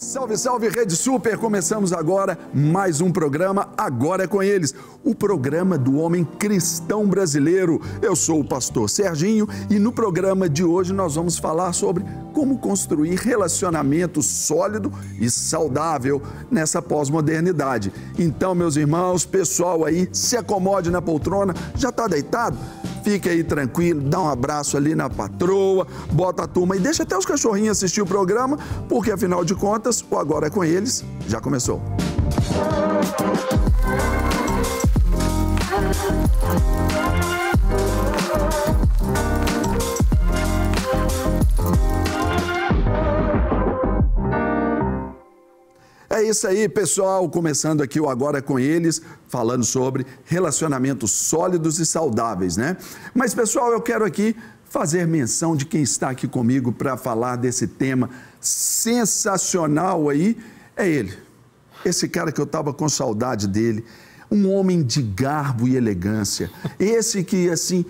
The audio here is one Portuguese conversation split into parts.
Salve, salve, Rede Super! Começamos agora mais um programa, Agora é com Eles, o programa do homem cristão brasileiro. Eu sou o pastor Serginho e no programa de hoje nós vamos falar sobre como construir relacionamento sólido e saudável nessa pós-modernidade. Então, meus irmãos, pessoal aí, se acomode na poltrona, já está deitado? Fique aí tranquilo, dá um abraço ali na patroa, bota a turma e deixa até os cachorrinhos assistir o programa, porque afinal de contas, o Agora é com Eles já começou. É isso aí, pessoal, começando aqui o Agora com Eles, falando sobre relacionamentos sólidos e saudáveis, né? Mas, pessoal, eu quero aqui fazer menção de quem está aqui comigo para falar desse tema sensacional aí, é ele. Esse cara que eu estava com saudade dele, um homem de garbo e elegância, esse que, assim,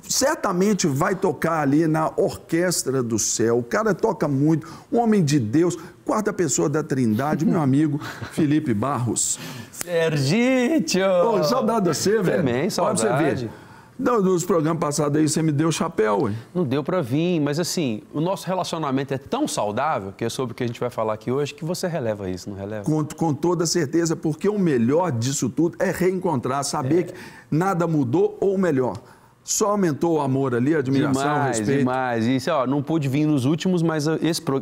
certamente vai tocar ali na orquestra do céu. O cara toca muito, um homem de Deus, quarta pessoa da Trindade, meu amigo Felipe Barros. Sergito! Pô, saudade de você, velho. Também, saudade. Olha pra você ver. Nos programas passados aí, você me deu chapéu, hein? Não deu pra vir, mas assim, o nosso relacionamento é tão saudável, que é sobre o que a gente vai falar aqui hoje, que você releva isso, não releva? Com toda certeza, porque o melhor disso tudo é reencontrar, saber que nada mudou ou melhor. Só aumentou o amor ali, a admiração, o respeito. Demais. Isso, ó, não pude vir nos últimos, mas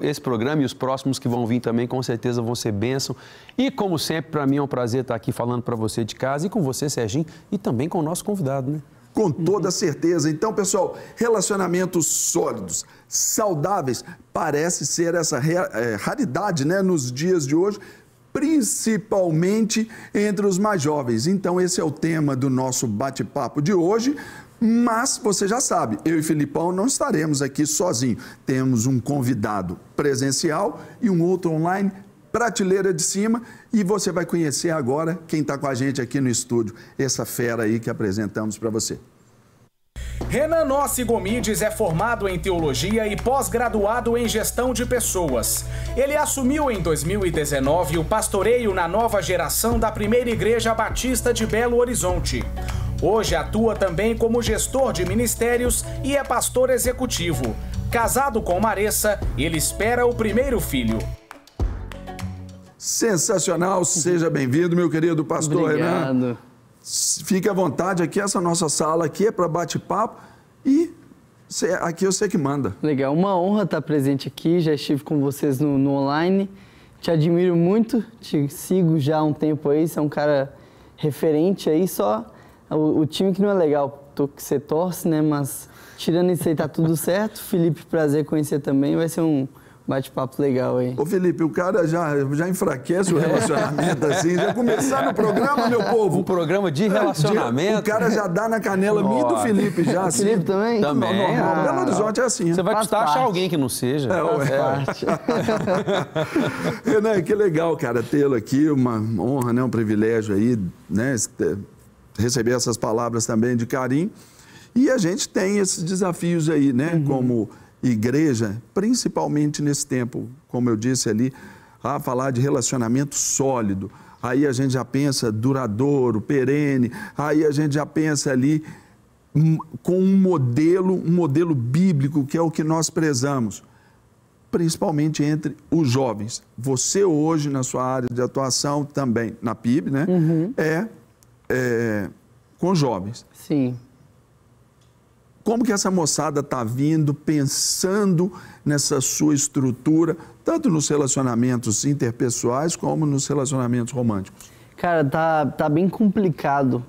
esse programa e os próximos que vão vir também, com certeza vão ser bênção. E, como sempre, para mim é um prazer estar aqui falando para você de casa e com você, Serginho, e também com o nosso convidado, né? Com toda certeza. Então, pessoal, relacionamentos sólidos, saudáveis, parece ser essa raridade, né, nos dias de hoje, principalmente entre os mais jovens. Então, esse é o tema do nosso bate-papo de hoje. Mas você já sabe, eu e Felipão não estaremos aqui sozinhos. Temos um convidado presencial e um outro online, prateleira de cima, e você vai conhecer agora quem está com a gente aqui no estúdio, essa fera aí que apresentamos para você. Renan Nossi Gomides é formado em teologia e pós-graduado em gestão de pessoas. Ele assumiu em 2019 o pastoreio na nova geração da Primeira Igreja Batista de Belo Horizonte. Hoje atua também como gestor de ministérios e é pastor executivo. Casado com Maressa, ele espera o primeiro filho. Sensacional, seja bem-vindo, meu querido pastor Obrigado. Renan. Fique à vontade, aqui essa nossa sala aqui é para bate-papo e aqui eu sei que manda. Legal, uma honra estar presente aqui, já estive com vocês no online, te admiro muito, te sigo já há um tempo aí, você é um cara referente aí, só o time que não é legal, que você torce, né, mas tirando isso aí tá tudo certo. Felipe, prazer conhecer também, vai ser um bate-papo legal aí. Ô Felipe, o cara já enfraquece o relacionamento assim, já começar no programa, meu povo. Um programa de relacionamento. O cara já dá na canela minha e do Felipe já assim. Felipe também? Também. Normal. Belo Horizonte é assim. Você vai custar achar alguém que não seja. Parte. Renan, que legal, cara, tê-lo aqui, uma honra, né, um privilégio aí, né, receber essas palavras também de carinho. E a gente tem esses desafios aí, né, como igreja, principalmente nesse tempo, como eu disse ali, a falar de relacionamento sólido. Aí a gente já pensa duradouro, perene, aí a gente já pensa ali com um modelo bíblico, que é o que nós prezamos, principalmente entre os jovens. Você hoje, na sua área de atuação, também na PIB, né, com jovens. Sim. Como que essa moçada está vindo, pensando nessa sua estrutura, tanto nos relacionamentos interpessoais como nos relacionamentos românticos? Cara, tá bem complicado.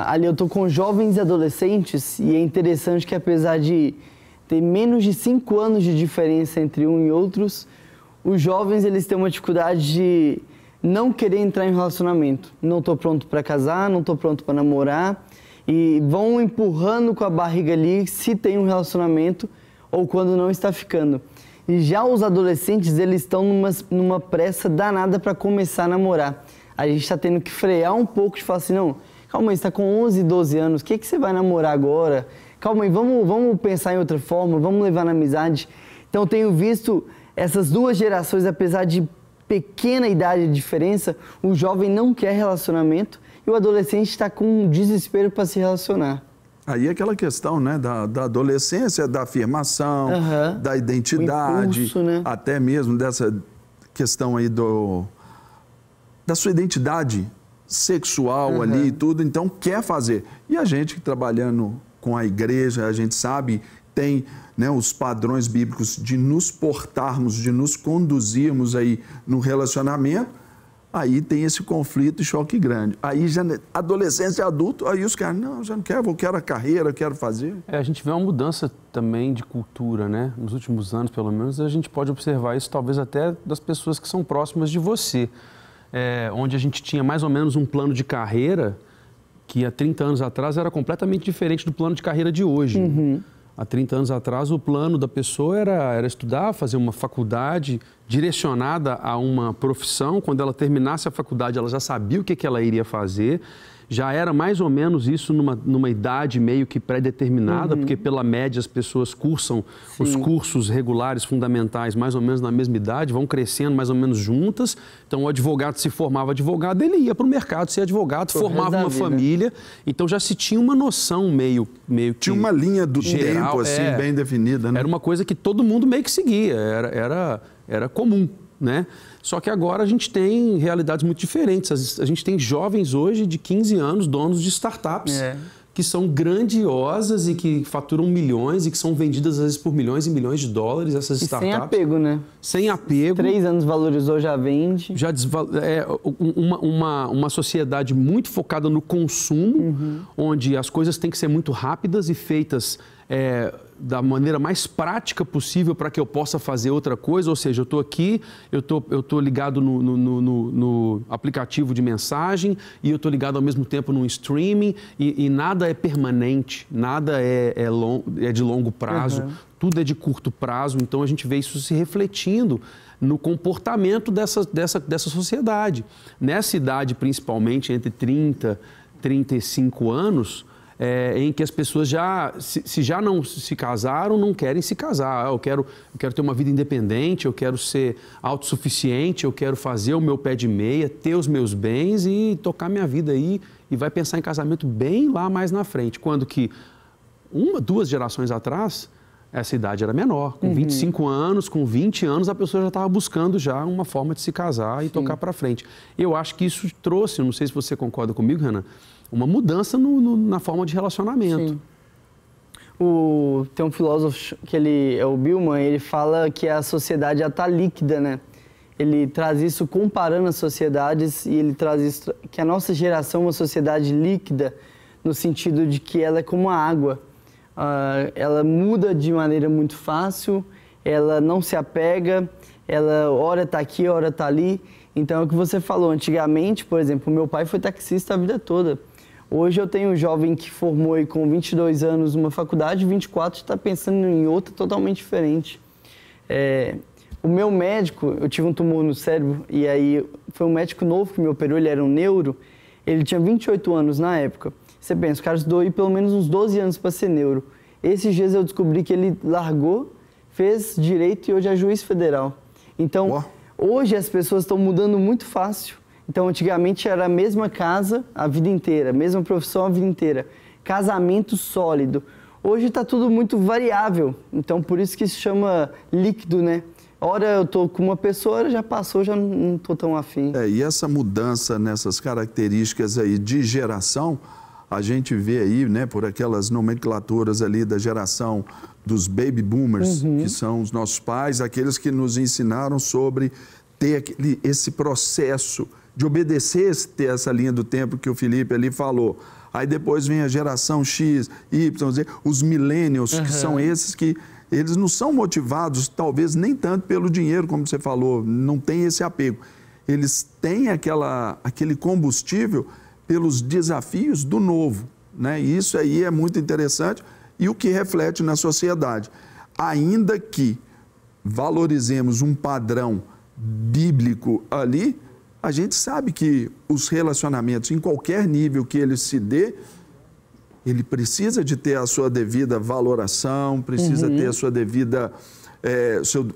Ali eu tô com jovens e adolescentes e é interessante que apesar de ter menos de 5 anos de diferença entre um e outros, os jovens eles têm uma dificuldade de não querer entrar em relacionamento. Não tô pronto para casar, não tô pronto para namorar. E vão empurrando com a barriga ali se tem um relacionamento ou quando não está ficando. E já os adolescentes, eles estão numa pressa danada para começar a namorar. A gente está tendo que frear um pouco de falar assim, não, calma aí, você está com 11, 12 anos, o que você vai namorar agora? Calma aí, vamos pensar em outra forma, vamos levar na amizade. Então, tenho visto essas duas gerações, apesar de pequena idade de diferença, o jovem não quer relacionamento e o adolescente está com um desespero para se relacionar. Aí é aquela questão, né, da adolescência, da afirmação, da identidade, impulso, né? Até mesmo dessa questão aí da sua identidade sexual ali e tudo, então quer fazer. E a gente trabalhando com a igreja, a gente sabe, tem, né, os padrões bíblicos de nos portarmos, de nos conduzirmos aí no relacionamento. Aí tem esse conflito e choque grande. Aí já adolescência e adulto, aí os caras, não, já não quero, eu quero a carreira, eu quero fazer. A gente vê uma mudança também de cultura, né? Nos últimos anos, pelo menos, a gente pode observar isso talvez até das pessoas que são próximas de você. Onde a gente tinha mais ou menos um plano de carreira que há 30 anos atrás era completamente diferente do plano de carreira de hoje. Há 30 anos atrás, o plano da pessoa era estudar, fazer uma faculdade direcionada a uma profissão. Quando ela terminasse a faculdade, ela já sabia o que ela iria fazer. Já era mais ou menos isso numa idade meio que pré-determinada, porque pela média as pessoas cursam os cursos regulares fundamentais mais ou menos na mesma idade, vão crescendo mais ou menos juntas. Então o advogado se formava advogado, ele ia para o mercado ser advogado, formava uma família. Então já se tinha uma noção meio que tinha uma linha do geral, tempo assim bem definida, né? Era uma coisa que todo mundo meio que seguia, era comum, né? Só que agora a gente tem realidades muito diferentes. A gente tem jovens hoje de 15 anos, donos de startups, que são grandiosas e que faturam milhões e que são vendidas às vezes por milhões e milhões de dólares, essas startups. Sem apego, né? Sem apego. 3 anos valorizou, já vende. Uma sociedade muito focada no consumo, onde as coisas têm que ser muito rápidas e feitas da maneira mais prática possível para que eu possa fazer outra coisa. Ou seja, eu estou aqui, eu estou ligado no aplicativo de mensagem e eu estou ligado ao mesmo tempo no streaming e nada é permanente, nada é de longo prazo, tudo é de curto prazo. Então a gente vê isso se refletindo no comportamento dessa sociedade. Nessa idade, principalmente entre 30 e 35 anos, em que as pessoas se já não se casaram, não querem se casar. Eu quero ter uma vida independente, eu quero ser autossuficiente, eu quero fazer o meu pé de meia, ter os meus bens e tocar minha vida aí. E vai pensar em casamento bem lá mais na frente. Quando que 2 gerações atrás, essa idade era menor. Com 25 anos, com 20 anos, a pessoa já estava buscando já uma forma de se casar e tocar para frente. Eu acho que isso trouxe, não sei se você concorda comigo, Renan, uma mudança na forma de relacionamento. Sim. Tem um filósofo que é o Billman, ele fala que a sociedade já está líquida, né? Ele traz isso comparando as sociedades e ele traz isso que a nossa geração é uma sociedade líquida no sentido de que ela é como a água. Ela muda de maneira muito fácil, ela não se apega, ela hora está aqui, hora está ali. Então é o que você falou, antigamente, por exemplo, meu pai foi taxista a vida toda. Hoje eu tenho um jovem que formou aí com 22 anos uma faculdade, 24 está pensando em outra totalmente diferente. O meu médico, eu tive um tumor no cérebro e aí foi um médico novo que me operou, ele era um neuro, ele tinha 28 anos na época. Você pensa, o cara estudou aí pelo menos uns 12 anos para ser neuro. Esses dias eu descobri que ele largou, fez direito e hoje é juiz federal. Então, hoje as pessoas estão mudando muito fácil. Então, antigamente era a mesma casa a vida inteira, mesma profissão a vida inteira, casamento sólido. Hoje está tudo muito variável, então por isso que se chama líquido, né? Ora eu estou com uma pessoa, ora já passou, já não estou tão afim. E essa mudança nessas características aí de geração, a gente vê aí, né, por aquelas nomenclaturas ali da geração dos baby boomers, que são os nossos pais, aqueles que nos ensinaram sobre ter esse processo de obedecer, ter essa linha do tempo que o Felipe ali falou. Aí depois vem a geração X, Y, Z, os millennials, que são esses que eles não são motivados, talvez nem tanto pelo dinheiro, como você falou, não tem esse apego. Eles têm aquele combustível pelos desafios do novo, né? E isso aí é muito interessante e o que reflete na sociedade. Ainda que valorizemos um padrão bíblico ali, a gente sabe que os relacionamentos, em qualquer nível que ele se dê, ele precisa de ter a sua devida valoração, precisa ter a sua devida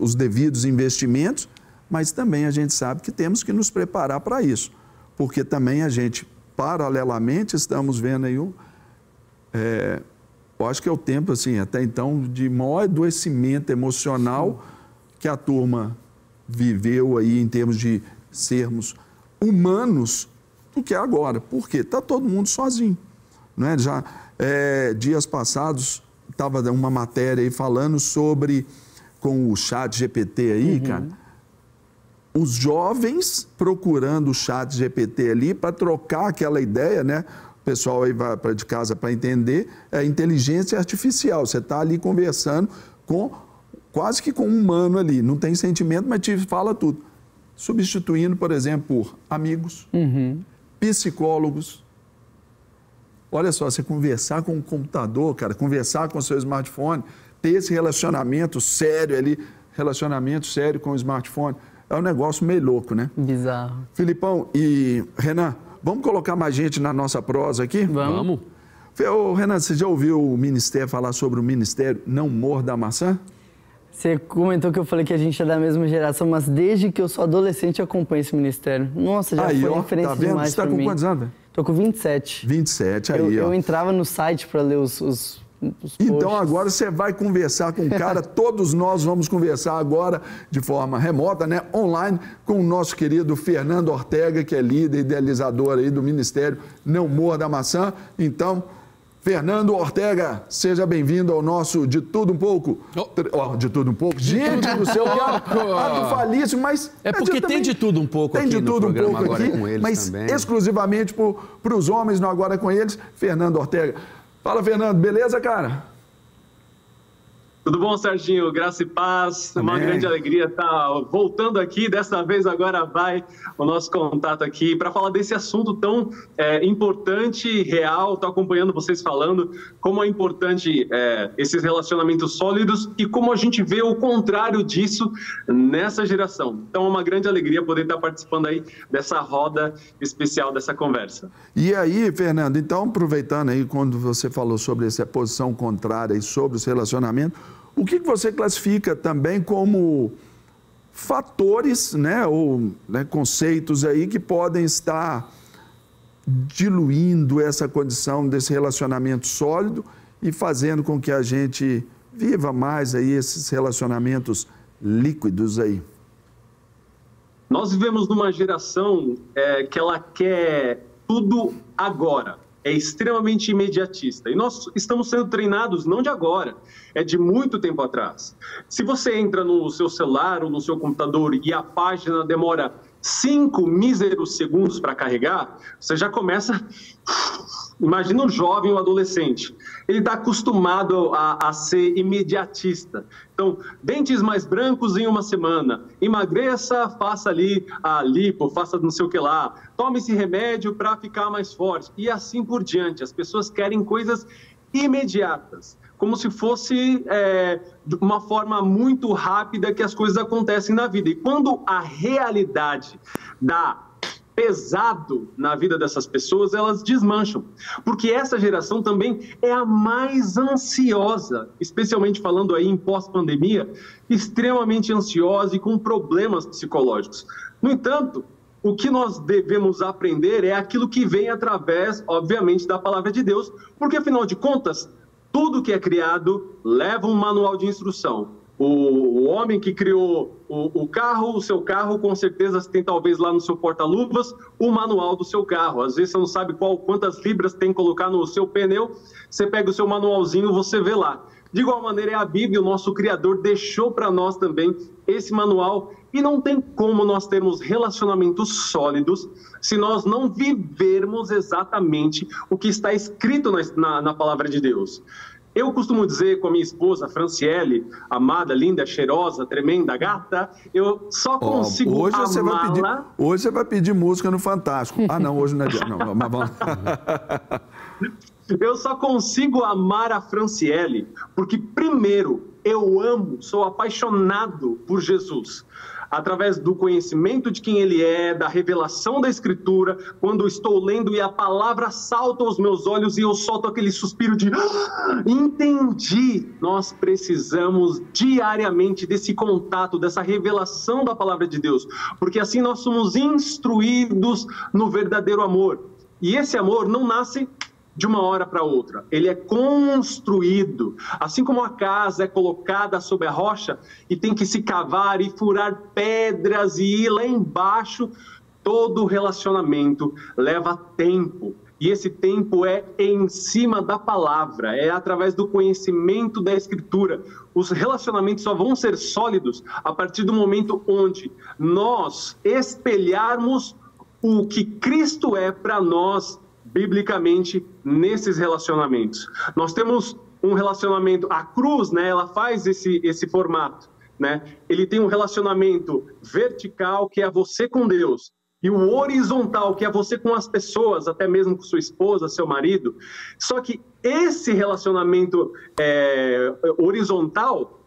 os devidos investimentos, mas também a gente sabe que temos que nos preparar para isso, porque também a gente, paralelamente, estamos vendo aí eu acho que é o tempo, assim, até então, de maior adoecimento emocional que a turma viveu aí em termos de sermos humanos do que é agora. Por quê? Está todo mundo sozinho. Não é? Já dias passados estava uma matéria aí falando sobre, com o chat GPT aí, cara, os jovens procurando o chat GPT ali para trocar aquela ideia, né? O pessoal aí vai de casa para entender, é inteligência artificial. Você está ali conversando quase que com um humano ali, não tem sentimento, mas te fala tudo. Substituindo, por exemplo, por amigos, psicólogos. Olha só, você conversar com o computador, cara, conversar com o seu smartphone, ter esse relacionamento sério ali, relacionamento sério com o smartphone, é um negócio meio louco, né? Bizarro. Filipão e Renan, vamos colocar mais gente na nossa prosa aqui? Vamos. Ô, Renan, você já ouviu o Ministério falar sobre o Ministério Não Morda a Maçã? Você comentou que eu falei que a gente é da mesma geração, mas desde que eu sou adolescente eu acompanho esse ministério. Nossa, já foi referência tá vendo? demais Você tá pra com mim. quantos anos? Tô com 27. 27, aí, eu entrava no site para ler os Então posts. agora você vai conversar com o cara, todos nós vamos conversar agora de forma remota, né, online, com o nosso querido Fernando Ortega, que é líder, idealizador aí do Ministério Não Morda a Maçã. Então, Fernando Ortega, seja bem-vindo ao nosso De Tudo Um Pouco. De Tudo Um Pouco? Gente do céu, que falíssimo, mas... É porque tem de tudo um pouco tem aqui de no tudo um programa pouco Agora aqui, é com eles mas também. exclusivamente para os homens no Agora é com eles, Fernando Ortega. Fala, Fernando, beleza, cara? Tudo bom, Serginho? Graça e paz. Amém. Uma grande alegria estar voltando aqui. Dessa vez agora vai o nosso contato aqui para falar desse assunto tão importante e real. Estou acompanhando vocês falando como é importante esses relacionamentos sólidos e como a gente vê o contrário disso nessa geração. Então é uma grande alegria poder estar participando aí dessa roda especial, dessa conversa. E aí, Fernando, então aproveitando aí quando você falou sobre essa posição contrária e sobre os relacionamentos, o que você classifica também como fatores, né, ou conceitos aí que podem estar diluindo essa condição desse relacionamento sólido e fazendo com que a gente viva mais aí esses relacionamentos líquidos aí? Nós vivemos numa geração que ela quer tudo agora. É extremamente imediatista. E nós estamos sendo treinados não de agora, é de muito tempo atrás. Se você entra no seu celular ou no seu computador e a página demora 5 míseros segundos para carregar, você já começa... Imagina um jovem ou adolescente. Ele está acostumado a ser imediatista. Então, dentes mais brancos em uma semana. Emagreça, faça ali a lipo, faça não sei o que lá. Tome esse remédio para ficar mais forte. E assim por diante. As pessoas querem coisas imediatas. Como se fosse uma forma muito rápida que as coisas acontecem na vida. E quando a realidade dá pesado na vida dessas pessoas, elas desmancham. Porque essa geração também é a mais ansiosa, especialmente falando aí em pós-pandemia, extremamente ansiosa e com problemas psicológicos. No entanto, o que nós devemos aprender é aquilo que vem através, obviamente, da palavra de Deus, porque, afinal de contas, tudo que é criado leva um manual de instrução. O homem que criou o carro, o seu carro, com certeza tem talvez lá no seu porta-luvas o manual do seu carro. Às vezes você não sabe quantas libras tem que colocar no seu pneu, você pega o seu manualzinho, você vê lá. De igual maneira, é a Bíblia, o nosso Criador deixou para nós também esse manual e não tem como nós termos relacionamentos sólidos se nós não vivermos exatamente o que está escrito na palavra de Deus. Eu costumo dizer com a minha esposa, Franciele, amada, linda, cheirosa, tremenda, gata, eu só consigo amá-la... Hoje você vai pedir música no Fantástico. Ah, não, hoje não é dia. Não, mas vamos... Eu só consigo amar a Franciele porque, primeiro, eu amo, sou apaixonado por Jesus. através do conhecimento de quem Ele é, da revelação da Escritura, quando eu estou lendo e a palavra salta aos meus olhos e eu solto aquele suspiro de entendi. Nós precisamos diariamente desse contato, dessa revelação da palavra de Deus, porque assim nós somos instruídos no verdadeiro amor. E esse amor não nasce de uma hora para outra, ele é construído, assim como a casa é colocada sobre a rocha e tem que se cavar e furar pedras e ir lá embaixo. Todo relacionamento leva tempo, e esse tempo é em cima da palavra, é através do conhecimento da Escritura. Os relacionamentos só vão ser sólidos a partir do momento onde nós espelharmos o que Cristo é para nós biblicamente nesses relacionamentos. Nós temos um relacionamento, a cruz, né, ela faz esse formato, né? Ele tem um relacionamento vertical, que é você com Deus, e o horizontal, que é você com as pessoas, até mesmo com sua esposa, seu marido. Só que esse relacionamento horizontal,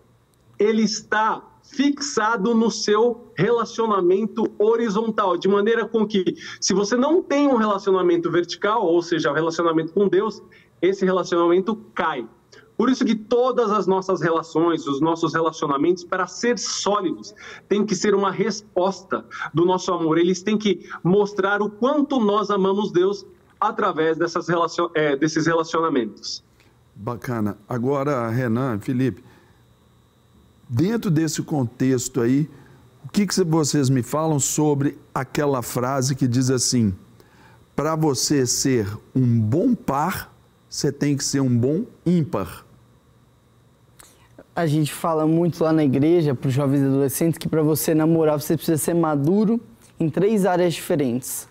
ele está fixado no seu relacionamento horizontal, de maneira com que, se você não tem um relacionamento vertical, ou seja, o relacionamento com Deus, esse relacionamento cai. Por isso que todas as nossas relações, os nossos relacionamentos, para ser sólidos, tem que ser uma resposta do nosso amor. Eles têm que mostrar o quanto nós amamos Deus através desses relacionamentos. Bacana. Agora, Renan, Felipe, dentro desse contexto aí, o que vocês me falam sobre aquela frase que diz assim: para você ser um bom par, você tem que ser um bom ímpar? A gente fala muito lá na igreja, para os jovens e adolescentes, que para você namorar, você precisa ser maduro em 3 áreas diferentes.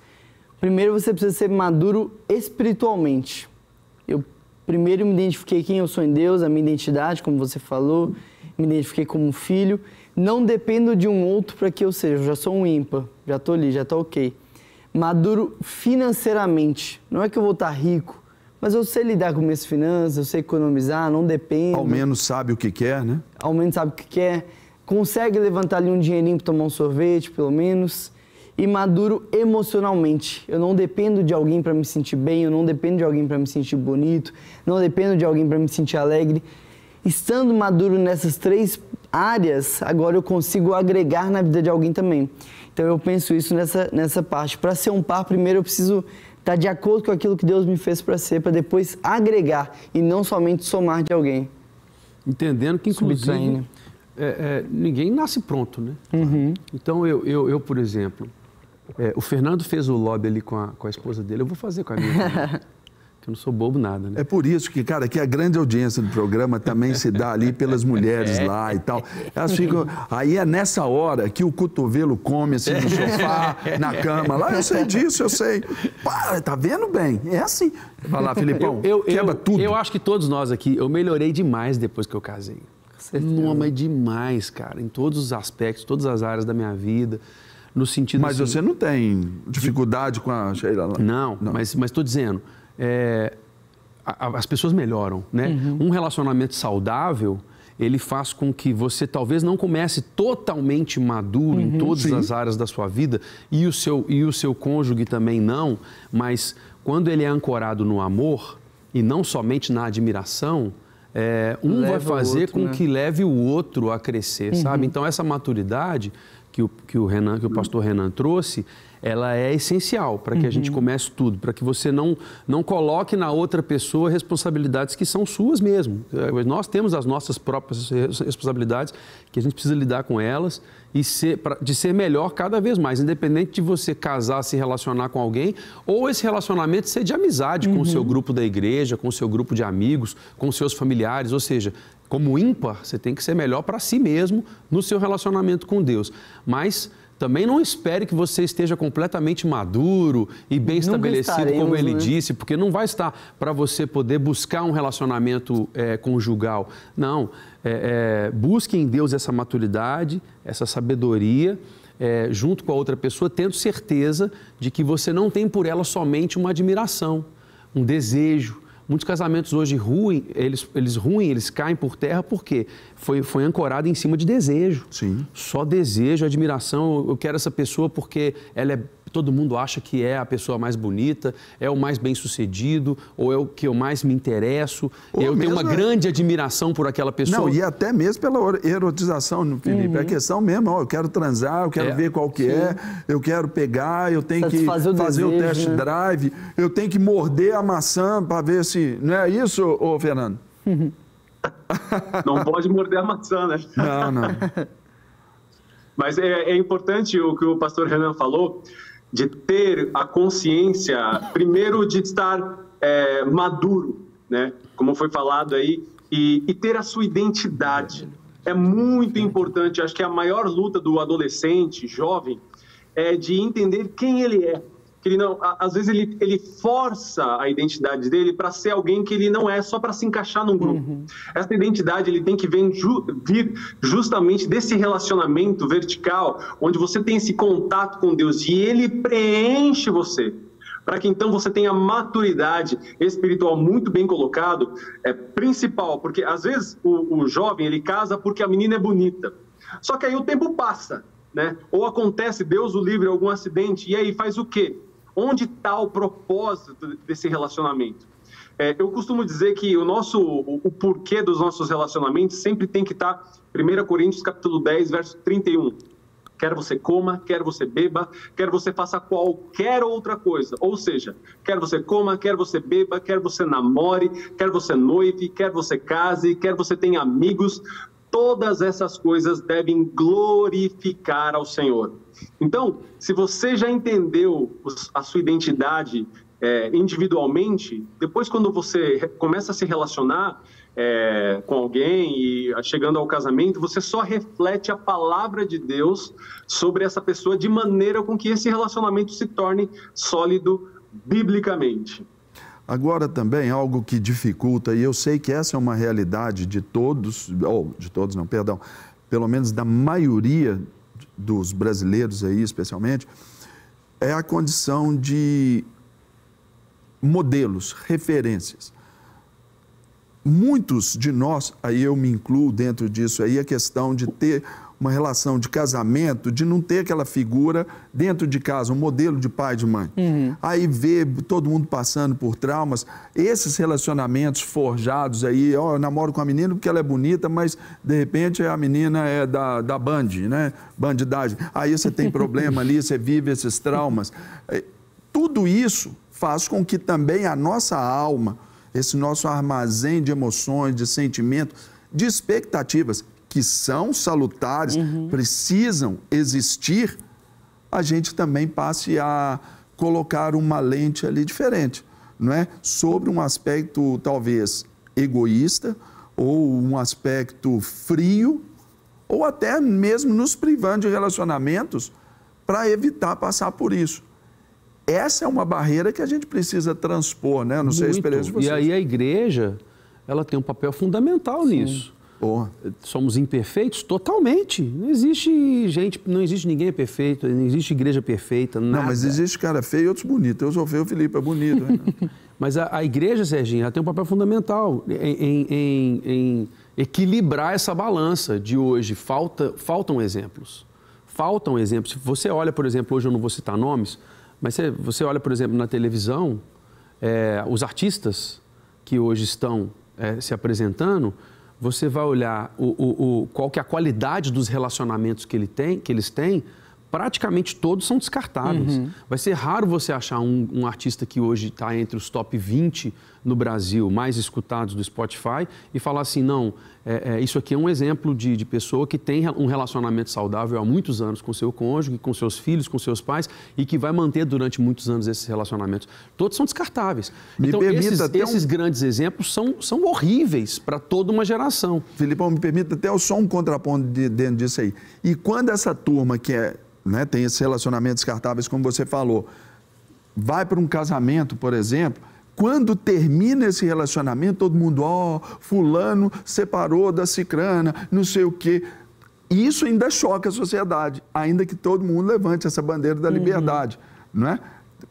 Primeiro, você precisa ser maduro espiritualmente. Eu primeiro me identifiquei quem eu sou em Deus, a minha identidade, como você falou, me identifiquei como filho. Não dependo de um outro para que eu seja, eu já sou um ímpar, já estou ali, já estou ok. Maduro financeiramente, não é que eu vou estar rico, mas eu sei lidar com minhas finanças, eu sei economizar, não dependo. Ao menos sabe o que quer, né? Ao menos sabe o que quer, consegue levantar ali um dinheirinho para tomar um sorvete, pelo menos. E maduro emocionalmente, eu não dependo de alguém para me sentir bem, eu não dependo de alguém para me sentir bonito, não dependo de alguém para me sentir alegre. Estando maduro nessas 3 áreas, agora eu consigo agregar na vida de alguém também. Então eu penso isso nessa parte. Para ser um par, primeiro eu preciso estar de acordo com aquilo que Deus me fez para ser, para depois agregar e não somente somar de alguém. Entendendo que, inclusive, ninguém nasce pronto, né? Uhum. Então eu, por exemplo, o Fernando fez o lobby ali com a esposa dele, eu vou fazer com a minha. Eu não sou bobo nada, né? É por isso que, cara, que a grande audiência do programa também se dá ali pelas mulheres lá e tal. Elas ficam... Aí é nessa hora que o cotovelo come assim no sofá, na cama. Lá, eu sei disso, eu sei. Pá, tá vendo bem? É assim. Vai lá, Filipão, quebra tudo. Eu acho que todos nós aqui, eu melhorei demais depois que eu casei. Não, mas demais, cara. Em todos os aspectos, todas as áreas da minha vida. No sentido Mas assim, você não tem dificuldade com a Sheila lá? Não. Mas estou dizendo... as pessoas melhoram, né? Uhum. Um relacionamento saudável, ele faz com que você talvez não comece totalmente maduro em todas as áreas da sua vida e o seu cônjuge também não, mas quando ele é ancorado no amor e não somente na admiração, vai fazer outro, com que leve o outro a crescer, sabe? Então essa maturidade que o pastor Renan trouxe, ela é essencial para que a gente comece tudo, para que você não coloque na outra pessoa responsabilidades que são suas mesmo. Nós temos as nossas próprias responsabilidades, que a gente precisa lidar com elas e de ser melhor cada vez mais, independente de você casar, se relacionar com alguém, ou esse relacionamento ser de amizade com o seu grupo da igreja, com o seu grupo de amigos, com os seus familiares, ou seja, como ímpar, você tem que ser melhor para si mesmo no seu relacionamento com Deus. Mas também não espere que você esteja completamente maduro e bem estabelecido, como ele disse, porque não vai estar para você poder buscar um relacionamento conjugal. Não, busque em Deus essa maturidade, essa sabedoria, junto com a outra pessoa, tendo certeza de que você não tem por ela somente uma admiração, um desejo, Muitos casamentos hoje eles caem por terra porque foi ancorado em cima de desejo. Sim. Só desejo, admiração. Eu quero essa pessoa porque todo mundo acha que é a pessoa mais bonita, é o mais bem-sucedido, ou é o que eu mais me interesso. Eu tenho uma grande admiração por aquela pessoa. Não, e até mesmo pela erotização, Felipe. É questão mesmo, eu quero transar, eu quero ver qual que é, eu quero pegar, eu tenho que fazer o test drive, eu tenho que morder a maçã para ver se... Não é isso, ô Fernando? Não pode morder a maçã, né? Não. Mas é importante o que o pastor Renan falou, de ter a consciência, primeiro, de estar maduro, né? Como foi falado aí, e ter a sua identidade. É muito importante, acho que a maior luta do adolescente, jovem, é de entender quem ele é. Que ele não, às vezes ele força a identidade dele para ser alguém que ele não é, só para se encaixar num grupo. Essa identidade ele tem que vir justamente desse relacionamento vertical, onde você tem esse contato com Deus e ele preenche você, para que então você tenha maturidade espiritual muito bem colocado, principal, porque às vezes o jovem ele casa porque a menina é bonita, só que aí o tempo passa, né? Ou acontece, Deus o livre, algum acidente, e aí faz o quê? Onde está o propósito desse relacionamento? Eu costumo dizer que o porquê dos nossos relacionamentos sempre tem que estar 1 Coríntios capítulo 10, verso 31. Quer você coma, quer você beba, quer você faça qualquer outra coisa. Ou seja, quer você coma, quer você beba, quer você namore, quer você noive, quer você case, quer você tenha amigos, todas essas coisas devem glorificar ao Senhor. Então, se você já entendeu a sua identidade individualmente, depois quando você começa a se relacionar com alguém e chegando ao casamento, você só reflete a palavra de Deus sobre essa pessoa de maneira com que esse relacionamento se torne sólido biblicamente. Agora também algo que dificulta, e eu sei que essa é uma realidade de todos, pelo menos da maioria dos brasileiros aí, especialmente, é a condição de modelos, referências. Muitos de nós, aí eu me incluo dentro disso aí, a questão de ter uma relação de casamento, de não ter aquela figura dentro de casa, um modelo de pai e de mãe. Aí vê todo mundo passando por traumas, esses relacionamentos forjados aí, eu namoro com a menina porque ela é bonita, mas de repente a menina é da Band, né? Bandidagem. Aí você tem problema ali, você vive esses traumas. Tudo isso faz com que também a nossa alma, esse nosso armazém de emoções, de sentimentos, de expectativas, que são salutares, precisam existir, a gente também passe a colocar uma lente ali diferente, não é? Sobre um aspecto talvez egoísta, ou um aspecto frio, ou até mesmo nos privando de relacionamentos para evitar passar por isso. Essa é uma barreira que a gente precisa transpor, né? Não sei a experiência de vocês. E aí a igreja, ela tem um papel fundamental nisso. Somos imperfeitos totalmente. Não existe ninguém é perfeito, não existe igreja perfeita, nada. Não, mas existe cara feio e outros bonitos. Eu sou feio, o Felipe é bonito. Mas a igreja, Serginho, ela tem um papel fundamental em equilibrar essa balança de hoje. Faltam exemplos. Faltam exemplos. Se você olha, por exemplo, hoje eu não vou citar nomes, mas você olha, por exemplo, na televisão, os artistas que hoje estão se apresentando, você vai olhar qual que é a qualidade dos relacionamentos que eles têm, praticamente todos são descartáveis. Vai ser raro você achar um artista que hoje está entre os top 20 no Brasil, mais escutados do Spotify, e falar assim, não, isso aqui é um exemplo de pessoa que tem um relacionamento saudável há muitos anos com seu cônjuge, com seus filhos, com seus pais, e que vai manter durante muitos anos esses relacionamentos. Todos são descartáveis. Então, esses grandes exemplos são horríveis para toda uma geração. Filipão, me permita até só um contraponto dentro disso aí. E quando essa turma que tem esses relacionamentos descartáveis, como você falou, vai para um casamento, por exemplo, quando termina esse relacionamento, todo mundo, fulano separou da cicrana, não sei o quê. Isso ainda choca a sociedade, ainda que todo mundo levante essa bandeira da liberdade, não é?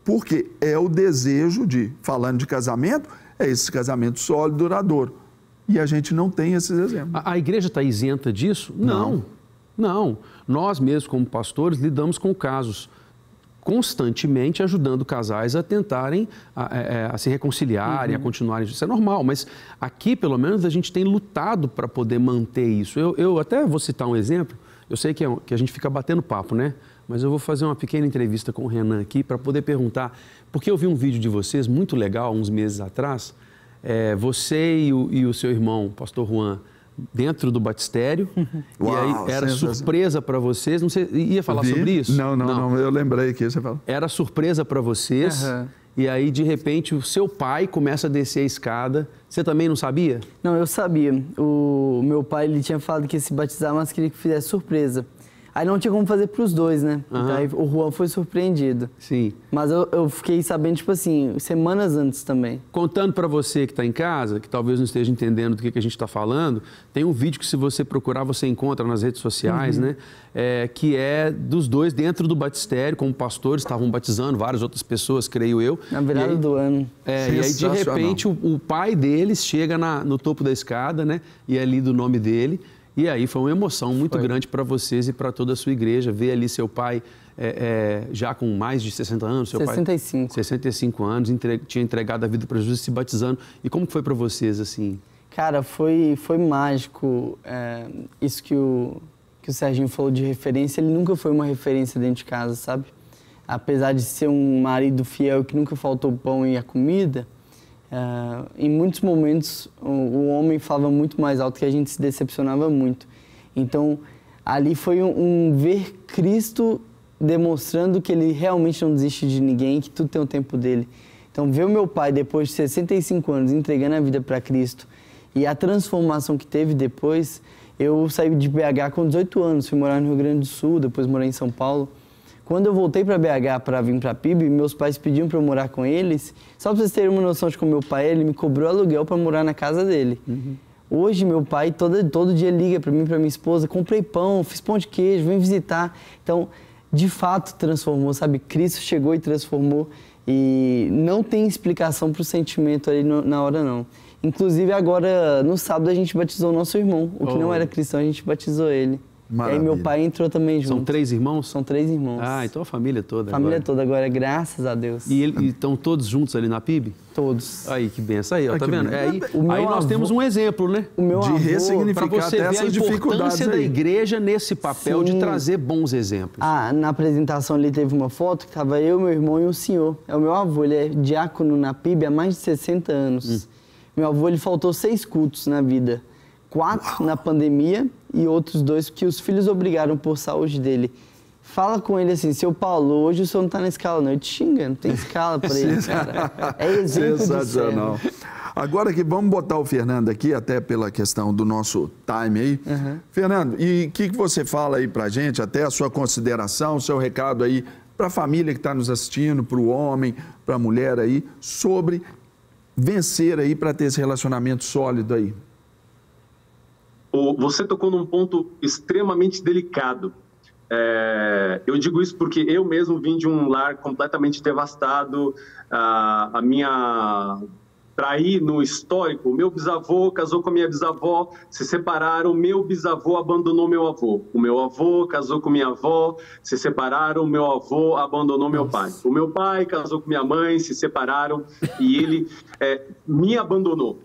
Porque é o desejo falando de casamento, é esse casamento sólido, duradouro. E a gente não tem esses exemplos. A igreja está isenta disso? Não. Nós mesmos, como pastores, lidamos com casos constantemente, ajudando casais a tentarem a se reconciliarem, a continuarem. Isso é normal, mas aqui, pelo menos, a gente tem lutado para poder manter isso. Eu até vou citar um exemplo. Eu sei que a gente fica batendo papo, né? Mas eu vou fazer uma pequena entrevista com o Renan aqui para poder perguntar, porque eu vi um vídeo de vocês muito legal, uns meses atrás, você e o seu irmão, pastor Juan, dentro do batistério. Uau, e aí era surpresa para vocês. Não sei, ia falar sobre isso? Não, eu lembrei que você falou. Era surpresa para vocês. E aí, de repente, o seu pai começa a descer a escada. Você também não sabia? Não, eu sabia. O meu pai, ele tinha falado que ia se batizar, mas queria que fizesse surpresa. Aí não tinha como fazer para os dois, né? Daí o Juan foi surpreendido. Sim. Mas eu fiquei sabendo, tipo assim, semanas antes também. Contando para você que está em casa, que talvez não esteja entendendo do que a gente está falando, tem um vídeo que, se você procurar, você encontra nas redes sociais, né? Que é dos dois dentro do batistério, como pastores, estavam batizando várias outras pessoas, creio eu. Na virada do ano. E aí, de repente, o pai deles chega no topo da escada, né? E é lido o nome dele. E aí foi uma emoção muito grande para vocês e para toda a sua igreja, ver ali seu pai já com mais de 60 anos. Seu 65. Pai, 65 anos, tinha entregado a vida para Jesus, se batizando. E como que foi para vocês, assim? Cara, foi mágico. Isso que o Serginho falou de referência, ele nunca foi uma referência dentro de casa, sabe? Apesar de ser um marido fiel que nunca faltou o pão e a comida, em muitos momentos o homem falava muito mais alto, que a gente se decepcionava muito. Então, ali foi um ver Cristo demonstrando que ele realmente não desiste de ninguém, que tudo tem o tempo dele. Então, ver o meu pai, depois de 65 anos, entregando a vida para Cristo e a transformação que teve depois. Eu saí de BH com 18 anos, fui morar no Rio Grande do Sul, depois morei em São Paulo. Quando eu voltei para BH para vir para a PIB, meus pais pediam para eu morar com eles. Só para vocês terem uma noção de como meu pai, ele me cobrou aluguel para morar na casa dele. Hoje, meu pai, todo dia liga para mim, para minha esposa, comprei pão, fiz pão de queijo, vem visitar. Então, de fato, transformou, sabe? Cristo chegou e transformou. E não tem explicação para o sentimento ali na hora, não. Inclusive, agora, no sábado, a gente batizou o nosso irmão. O que não era cristão, a gente batizou ele. Maravilha. E aí meu pai entrou também junto. São 3 irmãos? São 3 irmãos. Ah, então a família toda. Família toda agora, graças a Deus. E estão todos juntos ali na PIB? Todos. Aí, que benção. Aí, ó, tá vendo? Aí nós avô, temos um exemplo, né? O meu de avô, ressignificar para você até ver essas a dificuldades importância da aí. igreja nesse papel de trazer bons exemplos. Na apresentação ali teve uma foto que estava eu, meu irmão e um senhor. É o meu avô, ele é diácono na PIB há mais de 60 anos. Meu avô, ele faltou 6 cultos na vida. 4 na pandemia e outros 2 que os filhos obrigaram por saúde dele. Fala com ele assim, seu Paulo, hoje o senhor não está na escala, não. Ele te xinga, não tem escala para ele, cara. É exemplo sensacional. Agora que vamos botar o Fernando aqui, até pela questão do nosso time aí. Fernando, e o que você fala aí pra gente, até a sua consideração, o seu recado aí para a família que está nos assistindo, para o homem, para a mulher aí, sobre vencer aí para ter esse relacionamento sólido aí? Você tocou num ponto extremamente delicado. Eu digo isso porque eu mesmo vim de um lar completamente devastado. Traí no histórico. Meu bisavô casou com a minha bisavó, se separaram. Meu bisavô abandonou meu avô. O meu avô casou com minha avó, se separaram. Meu avô abandonou meu pai. O meu pai casou com minha mãe, se separaram e ele me abandonou.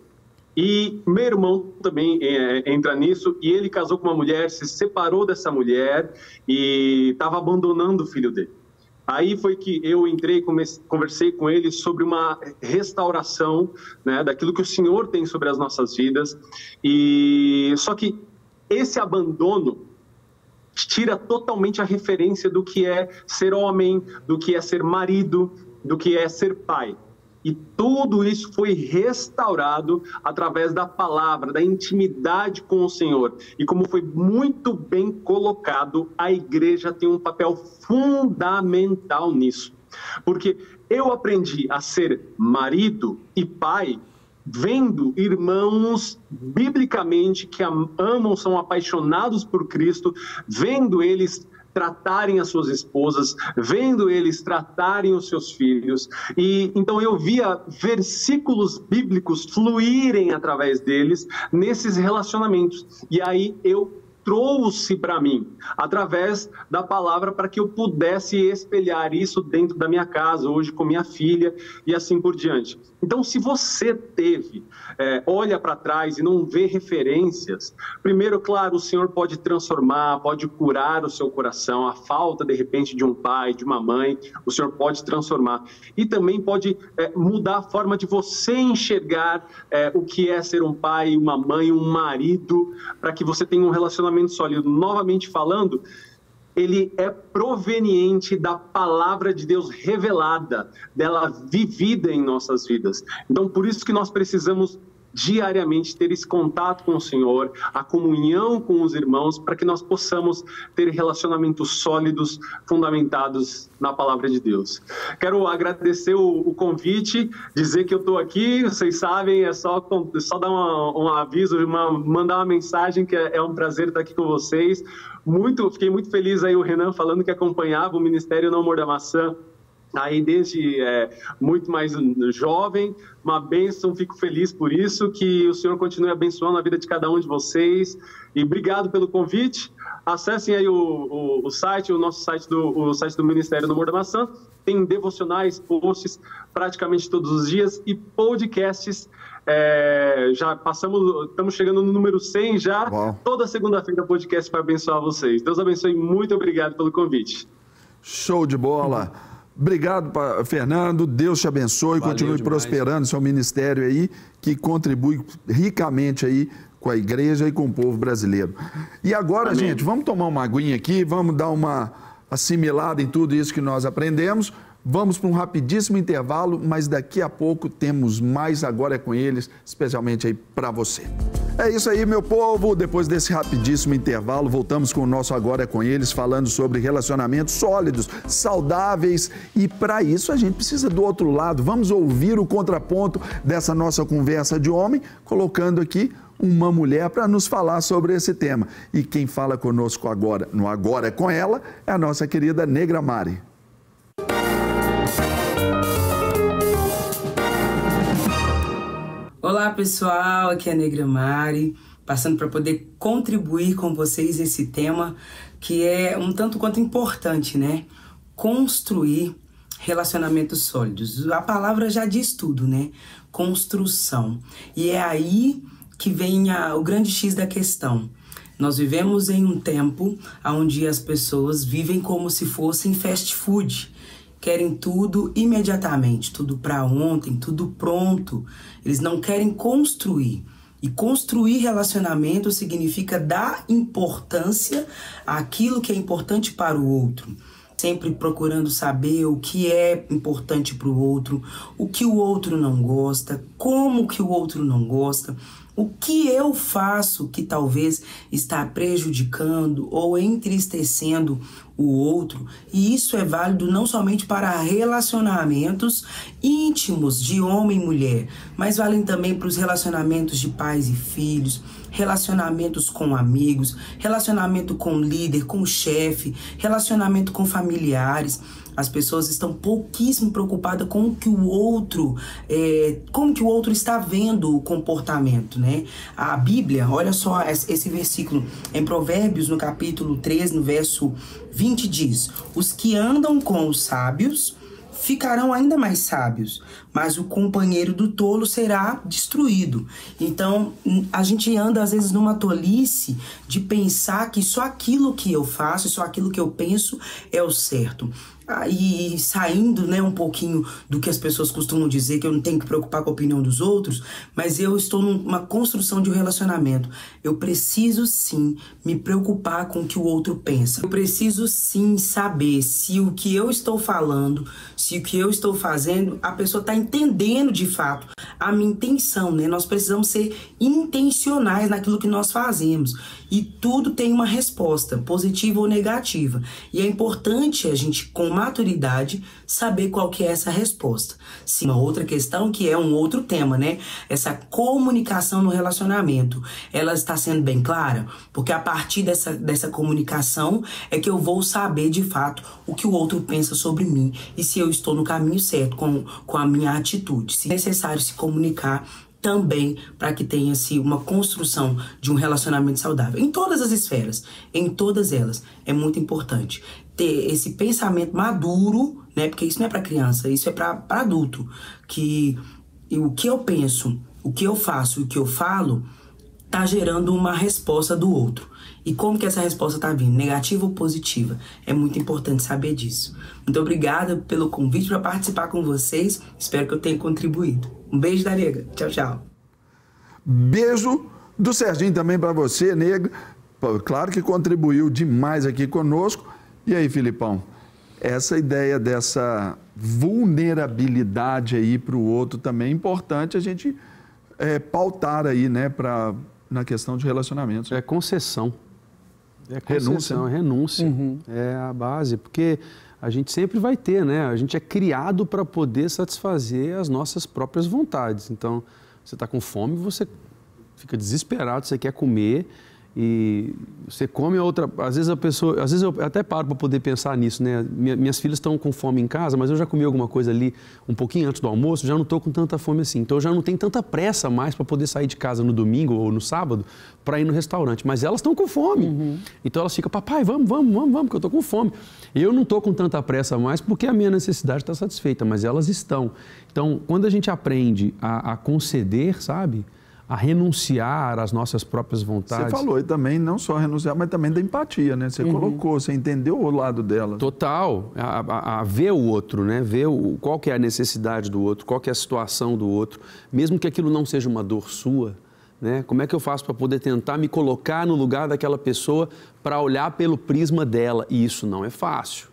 E meu irmão também entra nisso, e ele casou com uma mulher, se separou dessa mulher e estava abandonando o filho dele. Aí foi que eu entrei, conversei com ele sobre uma restauração, né, daquilo que o Senhor tem sobre as nossas vidas. Só que esse abandono tira totalmente a referência do que é ser homem, do que é ser marido, do que é ser pai. E tudo isso foi restaurado através da palavra, da intimidade com o Senhor. E como foi muito bem colocado, a igreja tem um papel fundamental nisso. Porque eu aprendi a ser marido e pai vendo irmãos biblicamente que amam, são apaixonados por Cristo, vendo eles tratarem as suas esposas, vendo eles tratarem os seus filhos. E então eu via versículos bíblicos fluírem através deles nesses relacionamentos. E aí eu trouxe para mim, através da palavra, para que eu pudesse espelhar isso dentro da minha casa, hoje com minha filha e assim por diante. Então, se você olha para trás e não vê referências, primeiro, claro, o Senhor pode transformar, pode curar o seu coração, a falta, de repente, de um pai, de uma mãe, o Senhor pode transformar. E também pode mudar a forma de você enxergar o que é ser um pai, uma mãe, um marido, para que você tenha um relacionamento sólido. Novamente falando, ele é proveniente da palavra de Deus revelada, dela vivida em nossas vidas. Então, por isso que nós precisamos diariamente ter esse contato com o Senhor, a comunhão com os irmãos, para que nós possamos ter relacionamentos sólidos, fundamentados na palavra de Deus. Quero agradecer o convite, dizer que eu estou aqui, vocês sabem, é só dar um aviso, mandar uma mensagem, que é um prazer estar aqui com vocês. Fiquei muito feliz aí o Renan falando que acompanhava o Ministério No Amor da Maçã aí desde muito mais jovem, uma bênção, fico feliz por isso, que o Senhor continue abençoando a vida de cada um de vocês, e obrigado pelo convite. Acessem aí o site, o site do Ministério No Amor da Maçã, tem devocionais, posts praticamente todos os dias, e podcasts, já estamos chegando no número 100 já. Uau. Toda segunda-feira podcast para abençoar vocês. Deus abençoe, muito obrigado pelo convite. Show de bola! Obrigado, Fernando. Deus te abençoe. Valeu, continue demais. Prosperando seu ministério aí, que contribui ricamente aí com a igreja e com o povo brasileiro. E agora, amém, gente, vamos tomar uma aguinha aqui, vamos dar uma assimilada em tudo isso que nós aprendemos. Vamos para um rapidíssimo intervalo, mas daqui a pouco temos mais Agora é com Eles, especialmente aí para você. É isso aí, meu povo. Depois desse rapidíssimo intervalo, voltamos com o nosso Agora é com Eles, falando sobre relacionamentos sólidos, saudáveis. E para isso a gente precisa do outro lado. Vamos ouvir o contraponto dessa nossa conversa de homem, colocando aqui uma mulher para nos falar sobre esse tema. E quem fala conosco agora, no Agora é com ela, é a nossa querida Negra Mari. Olá pessoal, aqui é a Negra Mari, passando para poder contribuir com vocês esse tema que é um tanto quanto importante, né? Construir relacionamentos sólidos. A palavra já diz tudo, né? Construção. E é aí que vem o grande X da questão. Nós vivemos em um tempo onde as pessoas vivem como se fossem fast food. Querem tudo imediatamente, tudo para ontem, tudo pronto. Eles não querem construir. E construir relacionamento significa dar importância àquilo que é importante para o outro. Sempre procurando saber o que é importante para o outro, o que o outro não gosta, como que o outro não gosta, o que eu faço que talvez está prejudicando ou entristecendo o outro. E isso é válido não somente para relacionamentos íntimos de homem e mulher, mas valem também para os relacionamentos de pais e filhos, relacionamentos com amigos, relacionamento com líder, com chefe, relacionamento com familiares. As pessoas estão pouquíssimo preocupadas com o que o outro, como que o outro está vendo o comportamento, né? A Bíblia, olha só esse versículo, em Provérbios, no capítulo 13, no verso 20, diz: os que andam com os sábios ficarão ainda mais sábios, mas o companheiro do tolo será destruído. Então, a gente anda, às vezes, numa tolice de pensar que só aquilo que eu faço, só aquilo que eu penso é o certo. E saindo, né, um pouquinho do que as pessoas costumam dizer, que eu não tenho que preocupar com a opinião dos outros, mas eu estou numa construção de um relacionamento. Eu preciso sim me preocupar com o que o outro pensa. Eu preciso sim saber se o que eu estou falando, se o que eu estou fazendo, a pessoa está entendendo de fato a minha intenção, né? Nós precisamos ser intencionais naquilo que nós fazemos. E tudo tem uma resposta, positiva ou negativa. E é importante a gente, com maturidade, saber qual que é essa resposta. Sim, uma outra questão que é um outro tema, né? Essa comunicação no relacionamento, ela está sendo bem clara? Porque a partir dessa comunicação é que eu vou saber de fato o que o outro pensa sobre mim e se eu estou no caminho certo com a minha atitude. Se é necessário se comunicar também para que tenha-se uma construção de um relacionamento saudável. Em todas as esferas, em todas elas, é muito importante ter esse pensamento maduro, né? Porque isso não é para criança, isso é para adulto. Que o que eu penso, o que eu faço e o que eu falo está gerando uma resposta do outro. E como que essa resposta está vindo? Negativa ou positiva? É muito importante saber disso. Muito obrigada pelo convite para participar com vocês. Espero que eu tenha contribuído. Um beijo da Nega. Tchau, tchau. Beijo do Serginho também para você, Nega. Claro que contribuiu demais aqui conosco. E aí, Filipão? Essa ideia dessa vulnerabilidade aí para o outro também é importante a gente pautar aí, né, na questão de relacionamentos. É concessão. É concessão, renúncia. É a base, porque a gente sempre vai ter, né? A gente é criado para poder satisfazer as nossas próprias vontades. Então, você está com fome, você fica desesperado, você quer comer e você come a outra... Às vezes eu até paro para poder pensar nisso, né? Minhas filhas estão com fome em casa, mas eu já comi alguma coisa ali um pouquinho antes do almoço, já não estou com tanta fome assim. Então, eu já não tenho tanta pressa mais para poder sair de casa no domingo ou no sábado para ir no restaurante. Mas elas estão com fome. Então, elas ficam, papai, vamos, que eu estou com fome. Eu não estou com tanta pressa mais porque a minha necessidade está satisfeita, mas elas estão. Então, quando a gente aprende a conceder, sabe? A renunciar às nossas próprias vontades. Você falou, e também não só renunciar, mas também da empatia, né? Você colocou, você entendeu o lado dela. Total, a ver o outro, né? Ver qual que é a necessidade do outro, qual que é a situação do outro, mesmo que aquilo não seja uma dor sua, né? Como é que eu faço para poder tentar me colocar no lugar daquela pessoa para olhar pelo prisma dela? E isso não é fácil,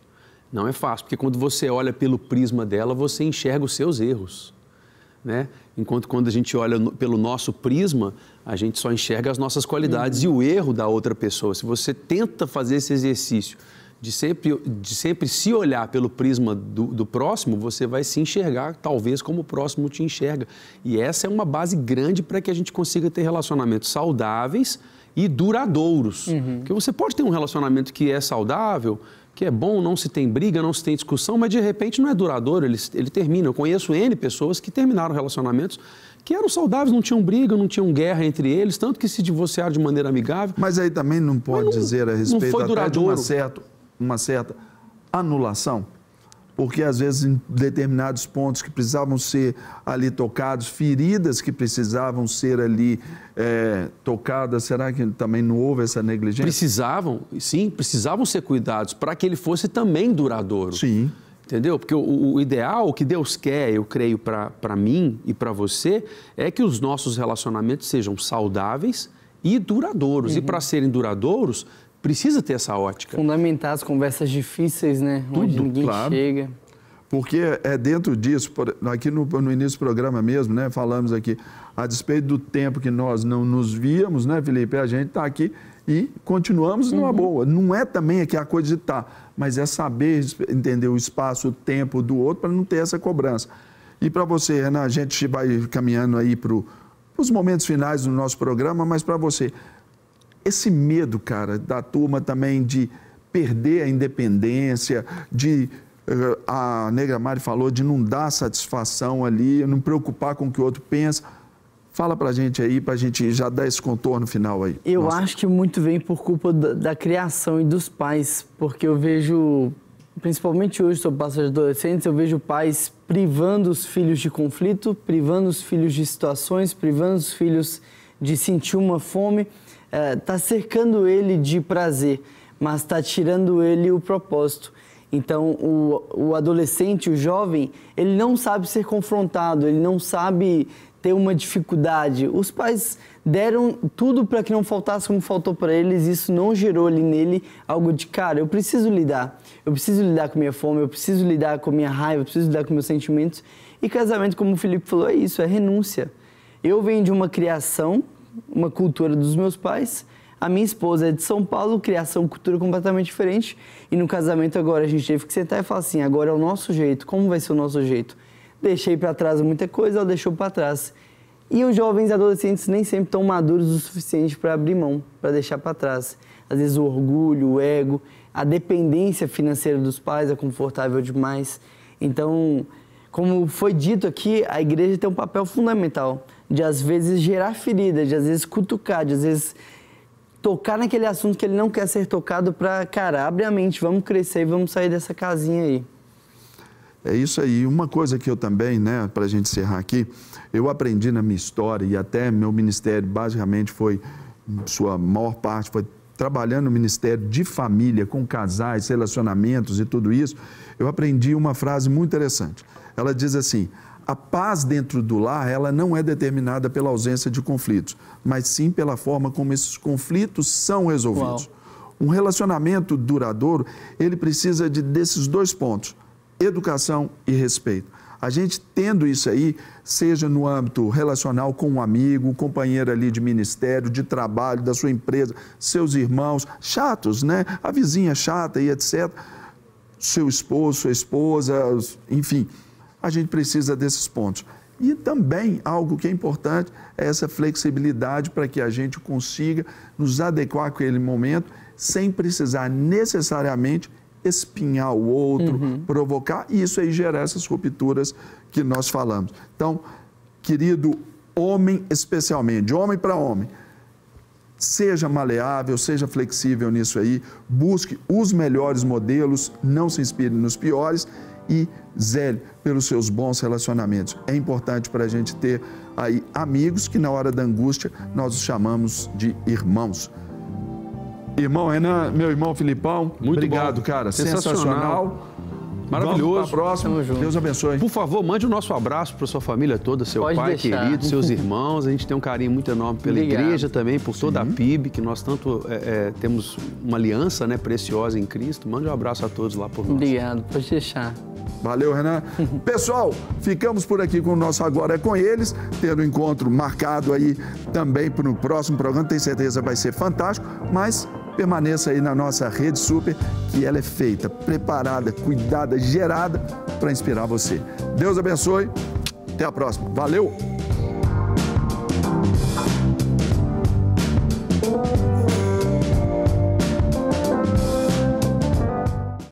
não é fácil, porque quando você olha pelo prisma dela, você enxerga os seus erros, né? Enquanto quando a gente olha pelo nosso prisma, a gente só enxerga as nossas qualidades e o erro da outra pessoa. Se você tenta fazer esse exercício de sempre se olhar pelo prisma do próximo, você vai se enxergar talvez como o próximo te enxerga. E essa é uma base grande para que a gente consiga ter relacionamentos saudáveis e duradouros. Porque você pode ter um relacionamento que é saudável, que é bom, não se tem briga, não se tem discussão, mas de repente não é duradouro, ele termina. Eu conheço N pessoas que terminaram relacionamentos que eram saudáveis, não tinham briga, não tinham guerra entre eles, tanto que se divorciaram de maneira amigável. Mas aí também não pode dizer a respeito até de uma certa anulação, porque às vezes em determinados pontos que precisavam ser ali tocados, feridas que precisavam ser ali tocadas, será que também não houve essa negligência? Precisavam, sim, precisavam ser cuidados para que ele fosse também duradouro. Sim. Entendeu? Porque o ideal, o que Deus quer, eu creio, para mim e para você, é que os nossos relacionamentos sejam saudáveis e duradouros. E para serem duradouros, precisa ter essa ótica. Fundamentar as conversas difíceis, né? Tudo, onde ninguém chega. Porque é dentro disso, aqui no início do programa mesmo, né? Falamos aqui, a despeito do tempo que nós não nos víamos, né, Felipe? A gente está aqui e continuamos numa boa. Não é também aqui a coisa de estar, mas é saber entender o espaço, o tempo do outro para não ter essa cobrança. E para você, Renan, a gente vai caminhando aí para os momentos finais do nosso programa, mas para você, esse medo, cara, da turma também de perder a independência, a Negra Mari falou de não dar satisfação ali, não preocupar com o que o outro pensa. Fala pra gente aí, pra gente já dar esse contorno final aí. Eu acho que muito vem por culpa da criação e dos pais, porque eu vejo, principalmente hoje, sou pastor de adolescentes, eu vejo pais privando os filhos de conflito, privando os filhos de situações, privando os filhos de sentir uma fome, tá cercando ele de prazer, mas tá tirando ele o propósito. Então, o adolescente, o jovem, ele não sabe ser confrontado, ele não sabe ter uma dificuldade. Os pais deram tudo para que não faltasse como faltou para eles, isso não gerou ali nele algo de, cara, eu preciso lidar com a minha fome, eu preciso lidar com a minha raiva, eu preciso lidar com meus sentimentos. E casamento, como o Felipe falou, é isso, é renúncia. Eu venho de uma criação, uma cultura dos meus pais, A minha esposa é de São Paulo, criação, cultura completamente diferente. E no casamento agora a gente teve que sentar e falar assim, agora é o nosso jeito. Como vai ser o nosso jeito? Deixei para trás muita coisa, ela deixou para trás. E os jovens e adolescentes nem sempre estão maduros o suficiente para abrir mão, para deixar para trás. Às vezes o orgulho, o ego, a dependência financeira dos pais é confortável demais. Então, como foi dito aqui, a igreja tem um papel fundamental de, às vezes, gerar ferida, de, às vezes, cutucar, de, às vezes, tocar naquele assunto que ele não quer ser tocado para, cara, abre a mente, vamos crescer e vamos sair dessa casinha aí. É isso aí. Uma coisa que eu também, né, para a gente encerrar aqui, eu aprendi na minha história e até meu ministério basicamente foi, sua maior parte foi trabalhando no ministério de família, com casais, relacionamentos e tudo isso, eu aprendi uma frase muito interessante. Ela diz assim, a paz dentro do lar, ela não é determinada pela ausência de conflitos, mas sim pela forma como esses conflitos são resolvidos. Uau. Um relacionamento duradouro, ele precisa desses dois pontos, educação e respeito. A gente tendo isso aí, seja no âmbito relacional com um amigo, um companheiro ali de ministério, de trabalho, da sua empresa, seus irmãos, chatos, né? A vizinha chata e etc. Seu esposo, sua esposa, enfim, a gente precisa desses pontos. E também algo que é importante é essa flexibilidade para que a gente consiga nos adequar com aquele momento sem precisar necessariamente espinhar o outro, provocar, e isso aí gera essas rupturas que nós falamos. Então, querido homem especialmente, de homem para homem, seja maleável, seja flexível nisso aí, busque os melhores modelos, não se inspire nos piores e zele pelos seus bons relacionamentos. É importante para a gente ter aí amigos que na hora da angústia nós os chamamos de irmãos. Irmão Renan, meu irmão Filipão, muito obrigado, bom. Cara. Sensacional. Maravilhoso. Vamos para a próxima. Deus abençoe. Por favor, mande o nosso abraço para sua família toda, seu Pode pai deixar. querido, seus irmãos. A gente tem um carinho muito enorme pela igreja também, por toda a PIB, que nós tanto temos uma aliança, né, preciosa em Cristo. Mande um abraço a todos lá por nós. Obrigado, pode deixar. Valeu, Renan. Pessoal, ficamos por aqui com o nosso Agora é com Eles, tendo um encontro marcado aí também para o próximo programa. Tenho certeza vai ser fantástico, mas permaneça aí na nossa Rede Super, que ela é feita, preparada, cuidada, gerada para inspirar você. Deus abençoe. Até a próxima. Valeu!